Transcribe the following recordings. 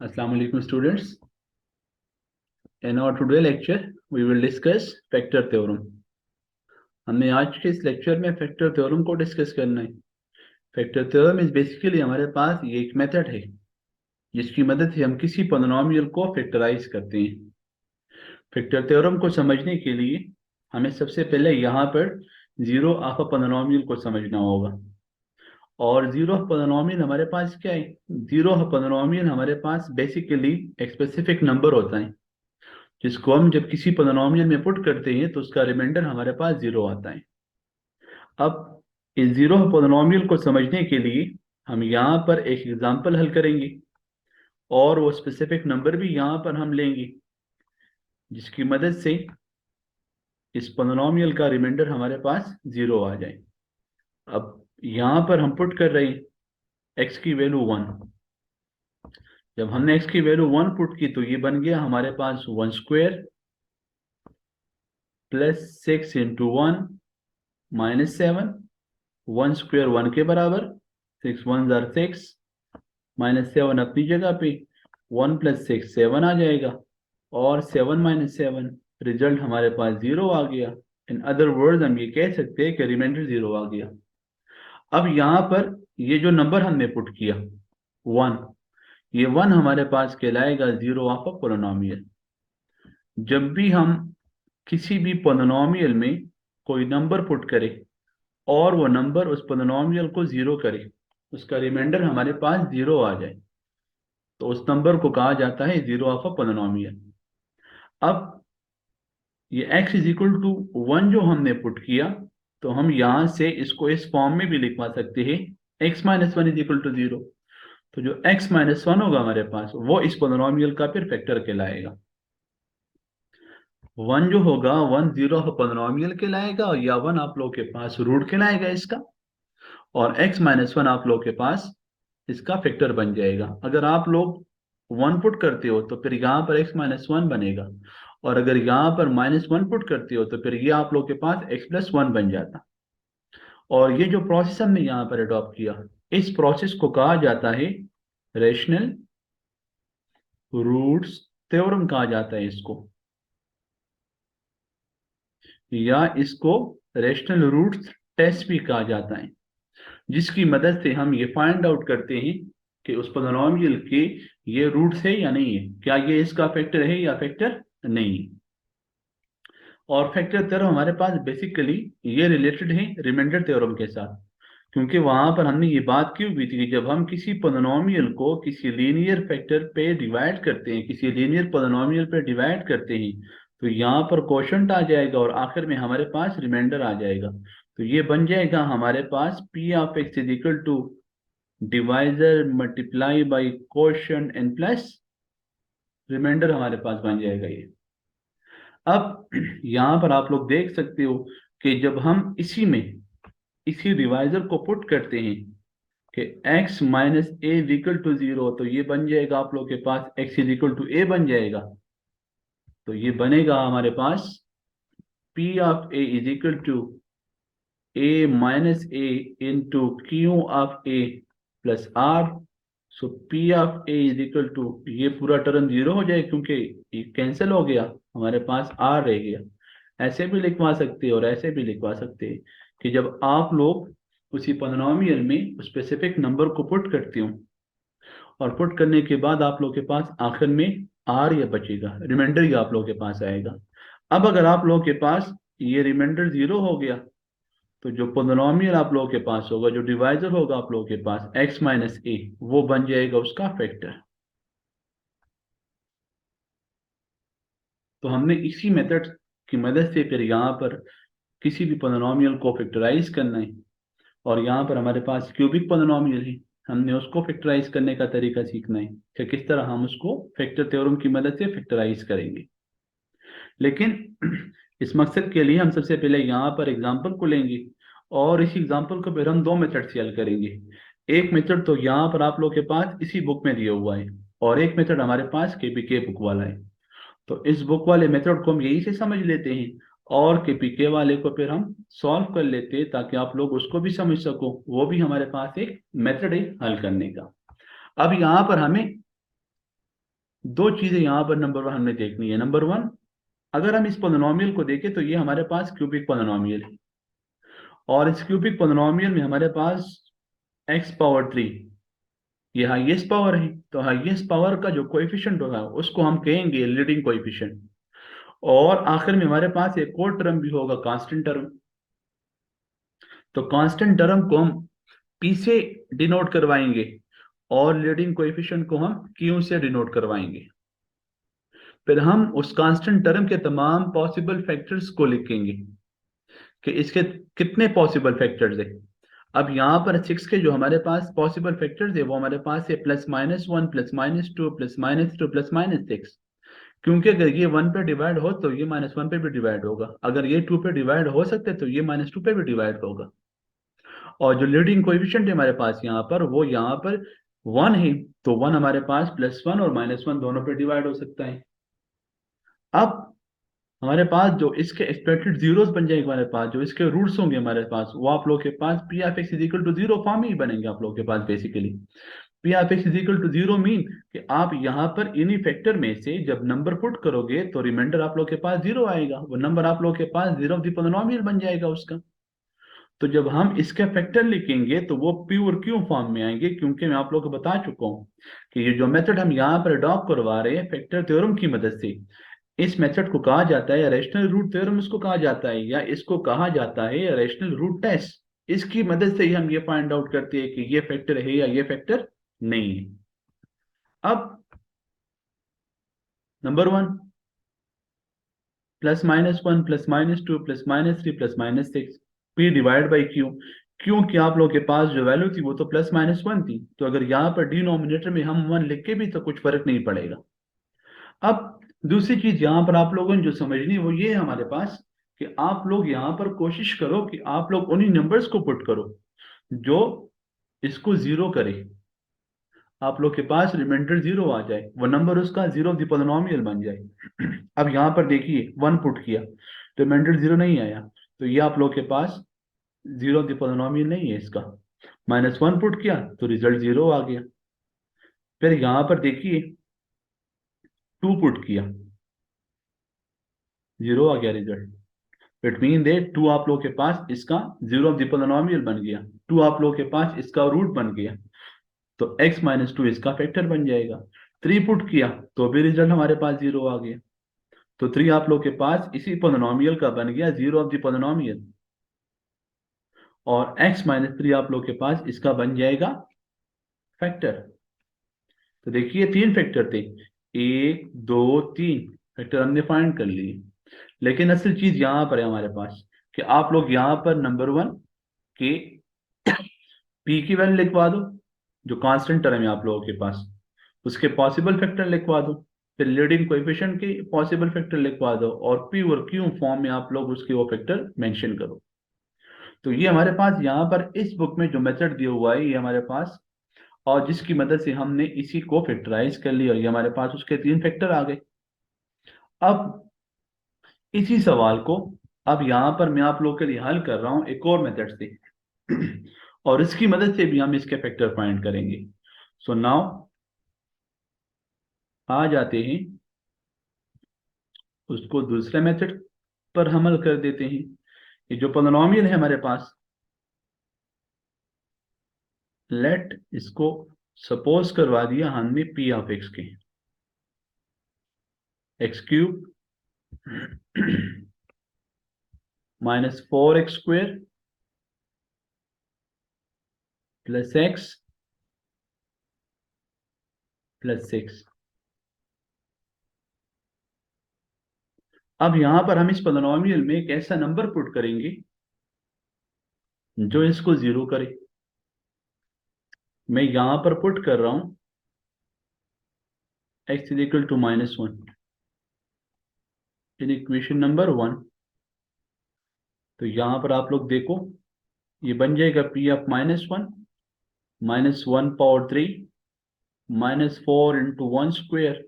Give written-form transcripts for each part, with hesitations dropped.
Assalamu alaikum students. In our today lecture, we will discuss factor theorem. हमने आज के इस लेक्चर में फैक्टर थ्योरम को डिस्कस करना है। फैक्टर थ्योरम इज बेसिकली हमारे पास ये एक मेथड है जिसकी मदद से हम किसी पॉलिनॉमियल को फैक्टराइज करते हैं। फैक्टर थ्योरम को समझने के लिए हमें सबसे पहले यहाँ पर जीरो ऑफ अ पॉलिनॉमियल को समझना होगा। और जीरो ऑफ पॉलिनॉमियल हमारे पास क्या है? जीरो ऑफ पॉलिनॉमियल हमारे पास बेसिकली एक स्पेसिफिक नंबर होता है जिसको हम जब किसी पॉलिनॉमियल में पुट करते हैं तो उसका रिमाइंडर हमारे पास जीरो आता है। अब इस जीरो पॉलिनॉमियल को समझने के लिए हम यहाँ पर एक एग्जांपल हल करेंगे और वो स्पेसिफिक नंबर भी यहाँ पर हम लेंगे जिसकी मदद से इस पॉलिनॉमियल का रिमाइंडर हमारे पास जीरो आ जाए। अब यहाँ पर हम पुट कर रहे हैं एक्स की वैल्यू 1। जब हमने एक्स की वैल्यू 1 पुट की तो ये बन गया हमारे पास 1 square plus 6 into 1 minus 7। 1 square 1 के बराबर, 6 1 जार 6 माइनस 7 अपनी जगह पे, 1 प्लस 6 7 आ जाएगा और 7 माइनस 7 रिजल्ट हमारे पास जीरो आ गया। इन अदर वर्ड्स हम ये कह सकते हैं कि रिमाइंडर जीरो आ गया। अब यहाँ पर ये जो नंबर हमने पुट किया 1, ये 1 हमारे पास कहलाएगा जीरो ऑफ अ पॉलिनॉमियल। जब भी हम किसी भी पॉलिनॉमियल में कोई नंबर पुट करें और वो नंबर उस पॉलिनॉमियल को जीरो करे, उसका रिमाइंडर हमारे पास जीरो आ जाए, तो उस नंबर को कहा जाता है जीरो ऑफ अ पॉलिनॉमियल। अब ये x इज इक्वल टू 1 जो हमने पुट किया तो हम यहां से इसको इस फॉर्म में भी लिखवा सकते हैं x minus one is equal to zero. तो जो x माइनस वन होगा हमारे पास वो इस पॉलिनॉमियल का फिर फैक्टर कहलाएगा। 1 जो होगा 1 जीरो ऑफ पॉलिनॉमियल कहलाएगा या 1 आप लोगों के पास रूट कहलाएगा इसका, और x माइनस वन आप लोगों के पास इसका फैक्टर बन जाएगा। अगर आप लोग 1 पुट करते हो तो फिर यहाँ पर x माइनस वन बनेगा, और अगर यहाँ पर माइनस वन पुट करते हो तो फिर ये आप लोग के पास x प्लस वन बन जाता। और ये जो प्रोसेस हमने यहाँ पर अडॉप्ट किया, इस प्रोसेस को कहा जाता है रेशनल रूट्स थ्योरम कहा जाता है इसको, या इसको रेशनल रूट्स टेस्ट भी कहा जाता है, जिसकी मदद से हम ये फाइंड आउट करते हैं कि उस पॉलिनॉमियल के ये रूट्स है या नहीं है, क्या ये इसका फैक्टर है या फैक्टर नहीं है। और फैक्टर थ्योरम हमारे पास बेसिकली ये रिलेटेड है रिमाइंडर थ्योरम के साथ, क्योंकि वहां पर हमने ये बात की हुई थी कि जब हम किसी पॉलिनॉमियल को किसी लीनियर फैक्टर पे डिवाइड करते हैं, किसी लीनियर पॉलिनॉमियल पे डिवाइड करते हैं, तो यहाँ पर कोशंट आ जाएगा और आखिर में हमारे पास रिमाइंडर आ जाएगा। तो ये बन जाएगा हमारे पास P of x is equal to divisor multiply by quotient n plus remainder हमारे पास बन जाएगा ये। अब यहाँ पर आप लोग देख सकते हो कि जब हम इसी डिवाइजर को पुट करते हैं कि x minus a is equal to zero, तो ये बन जाएगा आप लोग के पास x is equal to a बन जाएगा। तो ये बनेगा हमारे पास p of a is equal to a minus a into q of a plus r. So p of a is equal to, ये पूरा टर्म जीरो हो जाए क्योंकि ये कैंसिल हो गया, हमारे पास r रह गया। ऐसे भी लिखवा सकते हैं और ऐसे भी लिखवा सकते हैं कि जब आप लोग उसी पॉलिनॉमियल में स्पेसिफिक नंबर को पुट करते हो और पुट करने के बाद आप लोग के पास आखिर में आर या बचेगा, रिमाइंडर ही आप लोग के पास आएगा। अब अगर आप लोग के पास ये रिमाइंडर जीरो हो गया तो जो पॉलिनॉमियल आप लोगों के पास होगा, जो डिवाइजर होगा आप लोगों के पास x माइनस ए, वो बन जाएगा उसका फैक्टर। तो हमने इसी मेथड की मदद से फिर यहाँ पर किसी भी पॉलिनॉमियल को फैक्टराइज करना है, और यहाँ पर हमारे पास क्यूबिक पॉलिनॉमियल है, हमने उसको फैक्टराइज करने का तरीका सीखना है कि किस तरह हम उसको फैक्टर थ्योरम की मदद से फैक्टराइज करेंगे। लेकिन इस मकसद के लिए हम सबसे पहले यहाँ पर एग्जाम्पल को लेंगे और इसी एग्जाम्पल को फिर हम दो मेथड से हल करेंगे। एक मेथड तो यहाँ पर आप लोग के पास इसी बुक में दिया हुआ है और एक मेथड हमारे पास केपीके बुक वाला है। तो इस बुक वाले मेथड को हम यही से समझ लेते हैं और केपीके वाले को फिर हम सॉल्व कर लेते हैं ताकि आप लोग उसको भी समझ सको, वो भी हमारे पास एक मेथड है हल करने का। अब यहाँ पर हमें दो चीजें यहाँ पर नंबर वन हमने देखनी है। नंबर वन, अगर हम इस पोलिनोमियल को देखें तो ये हमारे पास क्यूबिक पोलिनोमियल है, और इस क्यूबिक पोलिनोमियल में हमारे पास एक्स पावर 3 ये हाईएस्ट पावर है। तो हाईएस्ट पावर का जो कोएफिशिएंट होगा उसको हम कहेंगे लीडिंग कोएफिशिएंट। और आखिर में हमारे पास एक और टर्म भी होगा, कांस्टेंट टर्म। तो कांस्टेंट टर्म को हम पी से डिनोट करवाएंगे और लीडिंग कोएफिशिएंट को हम क्यू से डिनोट करवाएंगे। फिर हम उस कांस्टेंट टर्म के तमाम पॉसिबल फैक्टर्स को लिखेंगे कि इसके कितने पॉसिबल फैक्टर्स है। अब यहाँ पर 6 के जो हमारे पास पॉसिबल फैक्टर्स है वो हमारे पास है +-1 +-2 +-2 +-6। क्योंकि अगर ये 1 पे डिवाइड हो तो ये -1 पे भी डिवाइड होगा, अगर ये 2 पे डिवाइड हो सकते तो ये -2 पे भी डिवाइड होगा। और जो लीडिंग कोएफिशिएंट है हमारे पास यहाँ पर, वो यहाँ पर 1 है, तो 1 हमारे पास +1 और -1 दोनों पे डिवाइड हो सकता है। अब हमारे पास जो इसके एक्सपेक्टेड जीरोस बन जाएंगे, हमारे पास जो इसके रूट्स होंगे हमारे पास, वो आप लोग के पास P of x is equal to 0 form ही बनेंगे आप लोग के पास। Basically P of x is equal to 0 mean कि आप यहाँ पर इन्हीं फैक्टर में से जब नंबर पुट करोगे तो रिमाइंडर आप लोग के पास 0 आएगा, वो नंबर आप लोग के पास 0 ऑफ द पोलिनोमियल बन जाएगा उसका। तो जब हम इसके फैक्टर लिखेंगे तो वो पी और क्यू फॉर्म में आएंगे, क्योंकि मैं आप लोग को बता चुका हूँ कि ये जो मेथड हम यहाँ पर अडॉप्ट करवा रहे हैं फैक्टर थ्योरम की मदद से, इस मेथड को कहा जाता है रेशनल रूट थ्योरम, इसको कहा जाता है, या इसको कहा जाता है रेशनल रूट टेस्ट। इसकी मदद से ही हम ये फाइंड आउट करते हैं कि ये फैक्टर है या ये फैक्टर नहीं है। अब number one, +-1 +-2 +-3 +-6 P divide by Q. क्योंकि आप लोग के पास जो वैल्यू थी वो तो +-1 थी, तो अगर यहाँ पर डिनोमिनेटर में हम 1 लिख के भी तो कुछ फर्क नहीं पड़ेगा। अब दूसरी चीज यहाँ पर आप लोगों ने जो समझनी है वो ये है हमारे पास कि आप लोग यहाँ पर कोशिश करो कि आप लोग उन्हीं नंबर्स को पुट करो जो इसको 0 करे, आप लोग के पास रिमाइंडर 0 आ जाए, वो नंबर उसका 0 ऑफ द पॉलिनोमियल बन जाए। अब यहाँ पर देखिए 1 पुट किया तो रिमाइंडर 0 नहीं आया, तो ये आप लोग के पास 0 ऑफ द पॉलिनोमियल नहीं है इसका। -1 पुट किया तो रिजल्ट 0 आ गया। फिर यहाँ पर देखिए 2 पुट किया, 0 आ गया रिजल्ट। इट मीन दे 2 आप लोग के पास इसका 0 ऑफ द पोलिनोमियल बन गया, 2 आप लोग के पास इसका रूट बन गया, तो x-2 इसका फैक्टर बन जाएगा। 3 पुट किया तो भी रिजल्ट हमारे पास 0 आ गया, तो 3 आप लोग के पास इसी पोलिनोमियल का बन गया 0 ऑफ द पोलिनोमियल, और x-3 आप लोग के पास इसका बन जाएगा फैक्टर। तो देखिए 3 फैक्टर थे, 1 2 3 फैक्टर हमने फाइंड कर लिए। लेकिन असल चीज यहाँ पर है हमारे पास कि आप लोग यहाँ पर नंबर वन के पी की वैल्यू लिखवा दो, जो कांस्टेंट टर्म है आप लोगों के पास, उसके पॉसिबल फैक्टर लिखवा दो, फिर लीडिंग कोएफिशिएंट के पॉसिबल फैक्टर लिखवा दो, और पी और क्यू फॉर्म में आप लोग उसके वो फैक्टर मेंशन करो। तो ये हमारे पास यहाँ पर इस बुक में जो मेथड दिया हुआ है ये हमारे पास, और जिसकी मदद से हमने इसी को फैक्टराइज कर लिया, ये हमारे पास उसके 3 फैक्टर आ गए। अब इसी सवाल को अब यहाँ पर मैं आप लोग के लिए हल कर रहा हूँ एक और मेथड से, और इसकी मदद से भी हम इसके फैक्टर फाइंड करेंगे। सो नाउ आ जाते हैं उसको दूसरे मेथड पर हमल कर देते हैं। ये जो पोलिनोमियल है हमारे पास, लेट इसको सपोज करवा दिया हमने पी ऑफ एक्स के, x³ -4x² + x + 6। अब यहां पर हम इस पोलिनोमियल में एक ऐसा नंबर पुट करेंगे जो इसको 0 करे। मैं यहां पर पुट कर रहा हूं x = -1 इन इक्वेशन नंबर 1। तो यहां पर आप लोग देखो ये बन जाएगा p of -1 -1 power 3 -4 × 1 square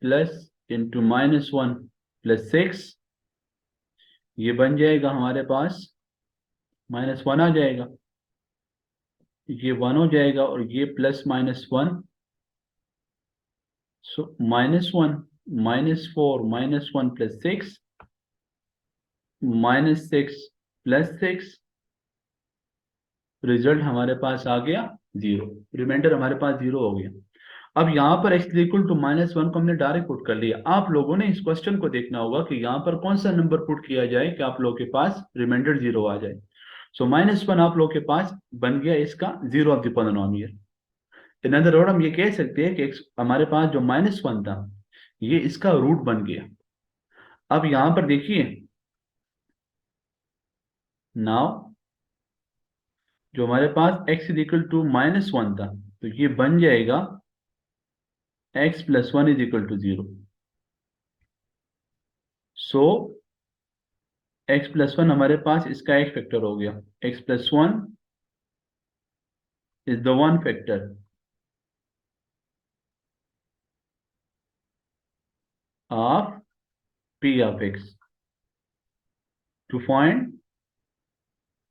plus into -1 + 6, ये बन जाएगा हमारे पास -1 आ जाएगा, ये 1 हो जाएगा, और ये +-1 सो -1 -4 -1 + 6 -6 + 6, रिजल्ट हमारे पास आ गया 0, रिमाइंडर हमारे पास 0 हो गया। अब यहाँ पर x इक्वल टू -1 को हमने डायरेक्ट पुट कर लिया। आप लोगों ने इस क्वेश्चन को देखना होगा कि यहाँ पर कौन सा नंबर पुट किया जाए कि आप लोगों के पास रिमाइंडर 0 आ जाए। सो -1 आप लोगों के पास बन गया इसका 0 of the polynomial. In other word हम ये कह सकते हैं कि हमारे पास जो -1 था ये इसका रूट बन गया। अब यहाँ पर देखिए, नाउ जो हमारे पास x इक्वल टू -1 था तो ये बन जाएगा x + 1 = 0। सो x + 1 हमारे पास इसका एक फैक्टर हो गया। x + 1 is the one factor of p of x. To find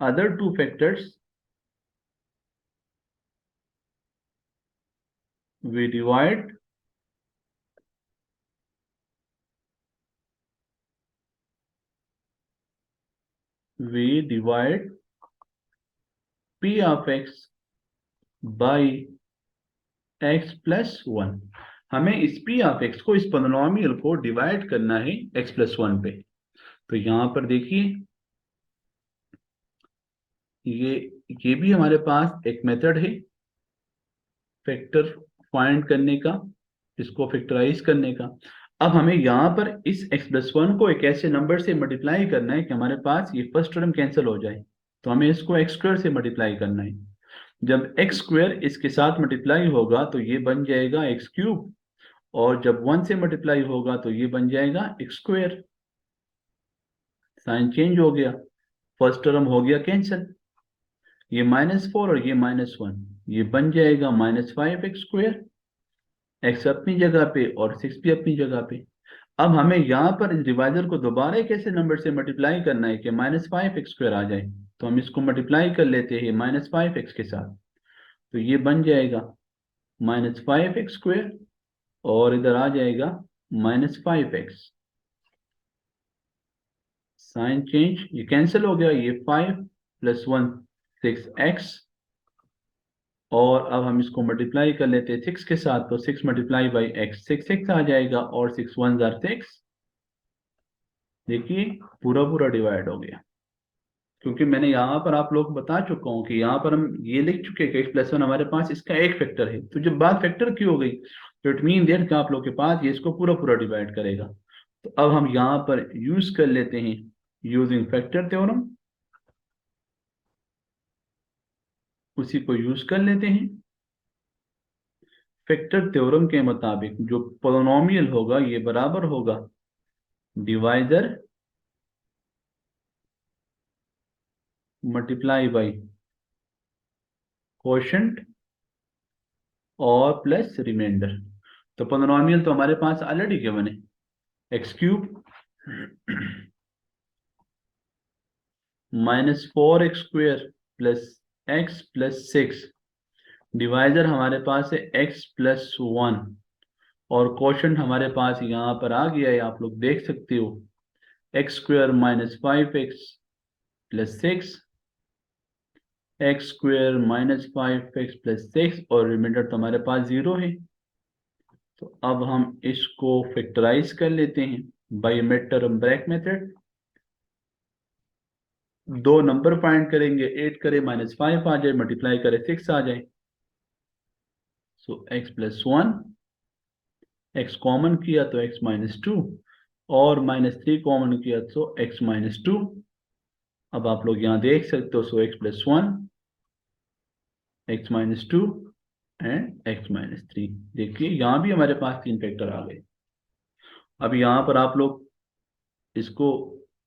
other two factors, we divide p of x by x + 1। हमें इस p of x को, इस पॉलिनोमियल को डिवाइड करना है x + 1 पे। तो यहां पर देखिए, ये भी हमारे पास एक मेथड है फैक्टर फाइंड करने का, इसको फैक्टराइज करने का। अब हमें यहाँ पर इस x + 1 को एक ऐसे नंबर से मल्टीप्लाई करना है कि हमारे पास ये फर्स्ट टर्म कैंसिल हो जाए। तो हमें इसको x² से मल्टीप्लाई करना है। जब x² इसके साथ मल्टीप्लाई होगा तो ये बन जाएगा x³, और जब 1 से मल्टीप्लाई होगा तो ये बन जाएगा x²। साइन चेंज हो गया, फर्स्ट टर्म हो गया कैंसिल। ये -4 और ये -1, ये बन जाएगा -5x²। x अपनी जगह पे और 6 भी अपनी जगह पे। अब हमें यहाँ पर इस डिवाइजर को दोबारा एक ऐसे नंबर से मल्टीप्लाई करना है कि -5x² आ जाए। तो हम इसको मल्टीप्लाई कर लेते हैं -5x के साथ। तो ये बन जाएगा -5x², और इधर आ जाएगा -5x। साइन चेंज, ये कैंसिल हो गया, ये 5 + 1 6x, और अब हम इसको मल्टीप्लाई कर लेते हैं 6 के साथ। तो 6 × x 6 आ जाएगा, और 6 1 = 6। देखिए पूरा पूरा डिवाइड हो गया, क्योंकि मैंने यहाँ पर आप लोग को बता चुका हूँ कि यहाँ पर हम ये लिख चुके हैं कि x + 1 हमारे पास इसका एक फैक्टर है। तो जब बात फैक्टर की हो गई तो इट मीन दैट कि आप लोग के पास ये इसको पूरा पूरा डिवाइड करेगा। तो अब हम यहाँ पर यूज कर लेते हैं यूजिंग फैक्टर थ्योरम, उसी को यूज कर लेते हैं। फैक्टर थ्योरम के मुताबिक जो पोलिनोमियल होगा ये बराबर होगा डिवाइजर मल्टीप्लाई बाई कोशेंट और प्लस रिमाइंडर। तो पोलिनोमियल तो हमारे पास ऑलरेडी गिवन है, x³ -4x² + x + 6, डिवाइजर हमारे पास है x + 1, और क्वोशंट हमारे पास यहाँ पर आ गया है, आप लोग देख सकते हो, x² - 5x + 6, x² - 5x + 6, और रिमाइंडर तो हमारे पास 0 है। तो अब हम इसको फैक्टराइज कर लेते हैं बाय मिड-टर्म ब्रैकेट मेथड। दो नंबर फाइंड करेंगे, 8 करे -5 आ जाए, मल्टीप्लाई करे 6 आ जाए। सो x + 1, x कॉमन किया तो x - 2, और -3 कॉमन किया तो x - 2। अब आप लोग यहाँ देख सकते हो, सो x + 1, x - 2 एंड x - 3। देखिए यहाँ भी हमारे पास 3 फैक्टर आ गए। अब यहाँ पर आप लोग इसको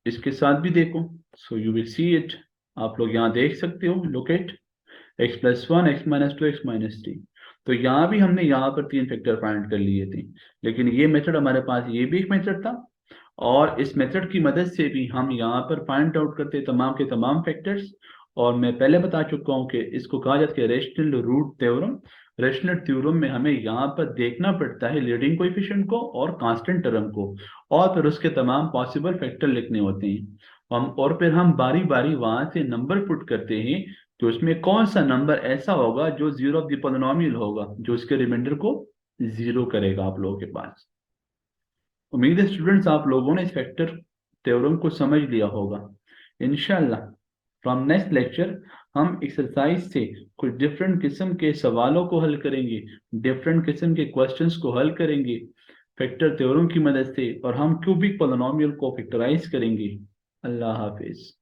इसके साथ भी देखो, so you will see it. आप लोग यहाँ देख सकते हो, look at x + 1, x - 2, x - 3। तो यहाँ भी हमने यहाँ पर 3 फैक्टर फाइंड कर लिए थे, लेकिन ये मेथड हमारे पास, ये भी एक मेथड था, और इस मेथड की मदद से भी हम यहाँ पर फाइंड आउट करते तमाम के तमाम फैक्टर्स। और मैं पहले बता चुका हूँ कि इसको कहा जाता है rational root theorem. Rational theorem में हमें यहाँ पर देखना पड़ता है लीडिंग कोएफिशिएंट को और कांस्टेंट टर्म को, और फिर उसके तमाम पॉसिबल फैक्टर लिखने होते हैं। और फिर हम बारी बारी वहां से नंबर पुट करते हैं कि उसमें कौन सा नंबर ऐसा होगा जो जीरो ऑफ द पॉलिनोमियल होगा, जो उसके रिमाइंडर को जीरो करेगा आप लोगों के पास। उम्मीद है स्टूडेंट्स आप लोगों ने इस फैक्टर थ्योरम को समझ लिया होगा। इंशाल्लाह फ्रॉम नेक्स्ट लेक्चर हम एक्सरसाइज से कुछ डिफरेंट किस्म के सवालों को हल करेंगे, डिफरेंट किस्म के क्वेश्चंस को हल करेंगे फैक्टर थ्योरम की मदद से, और हम क्यूबिक पॉलिनोमियल को फैक्टराइज करेंगे। अल्लाह हाफिज।